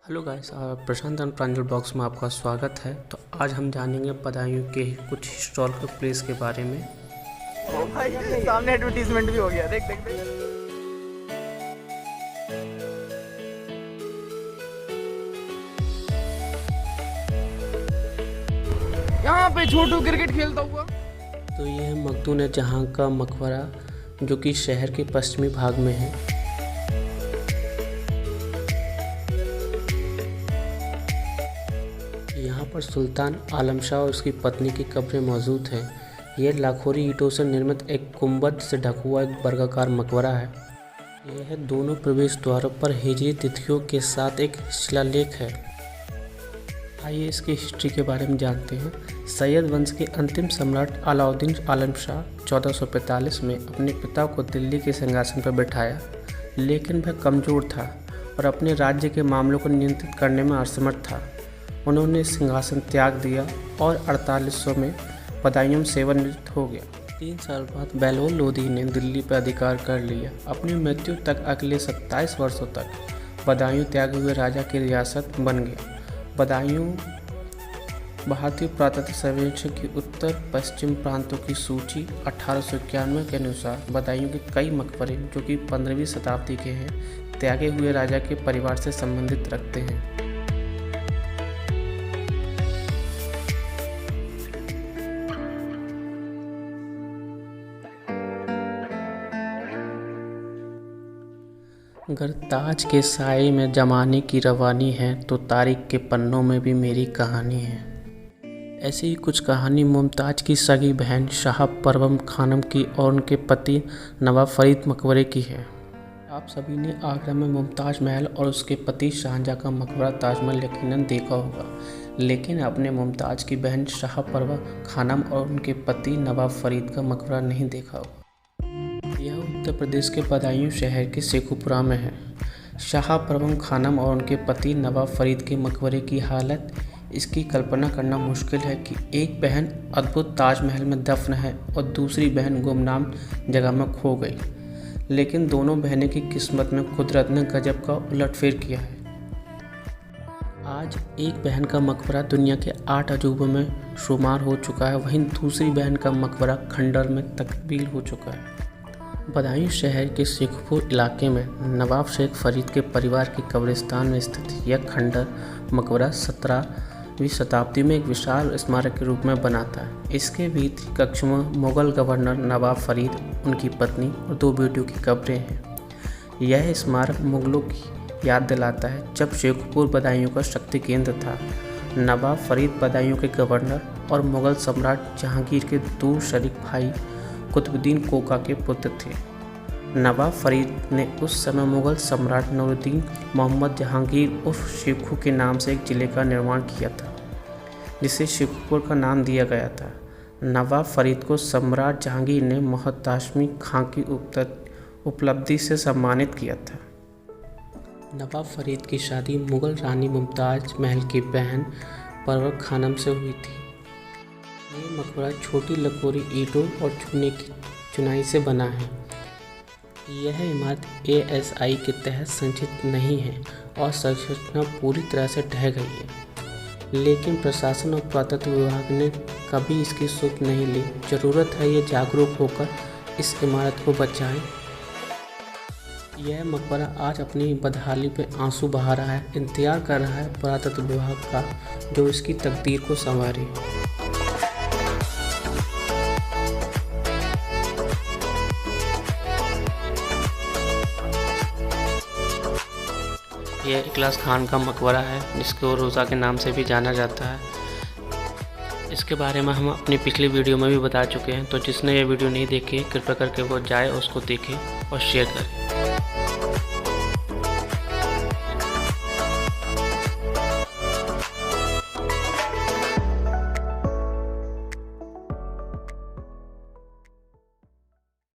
Hello guys, Prashant and Pranjal blogs में आपका स्वागत है। तो आज हम जानेंगे बदायूं के कुछ हिस्टोरिकल प्लेस के बारे में। ओ भाई सामने एडवर्टीजमेंट भी हो गया, देख देख देख। यहाँ पे छोटू क्रिकेट खेलता हुआ। तो ये है मखदूम जहां का मकबरा, जो कि शहर के पश्चिमी भाग में है। यहाँ पर सुल्तान आलम शाह और उसकी पत्नी की कब्रें मौजूद हैं। यह लाखोरी ईंटों से निर्मित एक गुंबद से ढका हुआ एक वर्गाकार मकबरा है। यह दोनों प्रवेश द्वारों पर हिजरी तिथियों के साथ एक शिलालेख है। आइए इसकी हिस्ट्री के बारे में जानते हैं। सैयद वंश के अंतिम सम्राट अलाउद्दीन आलम शाह 1445 में अपने पिता को दिल्ली के सिंहासन पर बैठाया, लेकिन वह कमज़ोर था और अपने राज्य के मामलों को नियंत्रित करने में असमर्थ था। उन्होंने सिंहासन त्याग दिया और 4800 में बदायूं में सेवानिवृत्त हो गया। 3 साल बाद बेलोल लोधी ने दिल्ली पर अधिकार कर लिया। अपनी मृत्यु तक अगले 27 वर्षों तक बदायूं त्यागे हुए राजा की रियासत बन गया। बदायूं भारतीय पुरातत्व सर्वेक्षण की उत्तर पश्चिम प्रांतों की सूची 1891 के अनुसार बदायूं के कई मकबरे, जो कि 15वीं शताब्दी के हैं, त्यागे हुए राजा के परिवार से संबंधित रखते हैं। अगर ताज के साए में जमाने की रवानी है तो तारीख के पन्नों में भी मेरी कहानी है। ऐसी ही कुछ कहानी मुमताज़ की सगी बहन शाह परवम खानम की और उनके पति नवाब फरीद मकबरे की है। आप सभी ने आगरा में मुमताज़ महल और उसके पति शाहजहाँ का मकबरा ताजमहल यकीनन देखा होगा, लेकिन आपने मुमताज़ की बहन शाह परवम खानम और उनके पति नवाब फरीद का मकबरा नहीं देखा होगा। यह उत्तर प्रदेश के बदायूं शहर के शेखुपुरा में है। शाह परवम खानम और उनके पति नवाब फरीद के मकबरे की हालत, इसकी कल्पना करना मुश्किल है कि एक बहन अद्भुत ताजमहल में दफन है और दूसरी बहन गुमनाम जगह में खो गई। लेकिन दोनों बहनें की किस्मत में कुदरत ने गजब का उलटफेर किया है। आज एक बहन का मकबरा दुनिया के 8 अजूबों में शुमार हो चुका है, वहीं दूसरी बहन का मकबरा खंडर में तब्दील हो चुका है। बदायूं शहर के शेखपुर इलाके में नवाब शेख फरीद के परिवार के कब्रिस्तान में स्थित यह खंडर मकबरा 17वीं शताब्दी में एक विशाल स्मारक के रूप में बना था। इसके भीतरी कक्ष में मुगल गवर्नर नवाब फरीद, उनकी पत्नी और 2 बेटियों की कब्रें हैं। यह स्मारक मुगलों की याद दिलाता है जब शेखपुर बदायूं का शक्ति केंद्र था। नवाब फरीद बदायूं के गवर्नर और मुगल सम्राट जहांगीर के 2 शरीक भाई कुतुबुद्दीन कोका के पुत्र थे। नवाब फरीद ने उस समय मुगल सम्राट नूरुद्दीन मोहम्मद जहांगीर उर्फ शेखू के नाम से एक जिले का निर्माण किया था, जिसे शेखपुर का नाम दिया गया था। नवाब फरीद को सम्राट जहांगीर ने मोहताशमी खां की उपलब्धि से सम्मानित किया था। नवाब फरीद की शादी मुगल रानी मुमताज़ महल की बहन परवर खानम से हुई थी। ये मकबरा छोटी लकोरी ईंटों और चूने की चुनाई से बना है। यह इमारत ASI के तहत संचित नहीं है और संरचना पूरी तरह से ढह गई है, लेकिन प्रशासन और पुरातत्व विभाग ने कभी इसकी सुध नहीं ली। ज़रूरत है ये जागरूक होकर इस इमारत को बचाएं। यह मकबरा आज अपनी बदहाली पे आंसू बहा रहा है, इंतजार कर रहा है पुरातत्व विभाग का, जो इसकी तकदीर को संवारे। यह इखलास खान का मकबरा है, जिसको रोज़ा के नाम से भी जाना जाता है। इसके बारे में हम अपनी पिछली वीडियो में भी बता चुके हैं, तो जिसने ये वीडियो नहीं देखी कृपया करके वो जाए, उसको देखे और शेयर करें।